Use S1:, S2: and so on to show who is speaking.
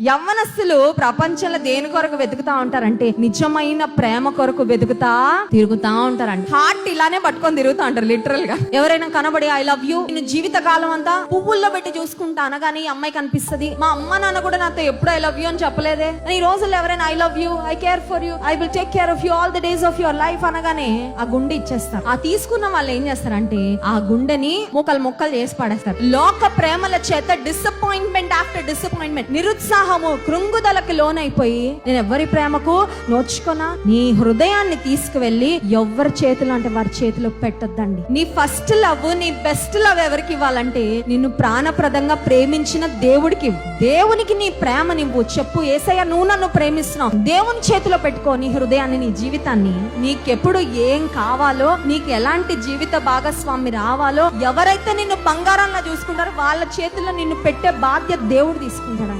S1: యవ్వనస్తులు ప్రపంచంలో దేని కొరకు వెతుకుతా ఉంటారంటే నిజమైన ప్రేమ కొరకు వెతుకుతా తిరుగుతా ఉంటారంట. హార్ట్ ఇలానే పట్టుకొని తిరుగుతా ఉంటారు లిటరల్ గా. ఎవరైనా కనబడి ఐ లవ్ యూ, నేను జీవిత కాలం అంతా పువ్వుల్లో పెట్టి చూసుకుంటా అనగానే ఈ అమ్మాయి కనిపిస్తుంది, మా అమ్మ నాన్న కూడా నాతో ఎప్పుడు ఐ లవ్ యూ అని చెప్పలేదే, ఈ రోజుల్లో ఎవరైనా I love you, I care for you, I will take care of you all the days of your life అనగానే ఆ గుండె ఇచ్చేస్తారు. ఆ తీసుకున్న వాళ్ళు ఏం చేస్తారంటే ఆ గుండెని ముక్కలు ముక్కలు చేసి పడేస్తారు. లోక ప్రేమల చేత డిసప్పాయింట్మెంట్ ఆఫ్టర్ డిసప్పాయింట్మెంట్, నిరుత్సాహము కృంగుదలకు లోనైపోయి నేను ఎవరి ప్రేమకు నోచుకున్నా, నీ హృదయాన్ని తీసుకువెళ్ళి ఎవరి చేతిలో అంటే వారి చేతిలో పెట్టొద్దండి. నీ ఫస్ట్ లవ్, నీ బెస్ట్ లవ్ ఎవరికి ఇవ్వాలంటే నిన్ను ప్రాణప్రదంగా ప్రేమించిన దేవుడికి. దేవునికి నీ ప్రేమ నువ్వు చెప్పు, యేసయ్య నువ్వు నన్ను ప్రేమిస్తున్నావు, దేవుని చేతిలో పెట్టుకో నీ హృదయాన్ని, నీ జీవితాన్ని. నీకెప్పుడు ఏం కావాలో, నీకు ఎలాంటి జీవిత భాగస్వామి రావాలో, ఎవరైతే నిన్ను బంగారంగా చూసుకుంటారో వాళ్ళ చేతిలో నిన్ను పెట్టే బాధ్యత దేవుడు తీసుకుంటాడు.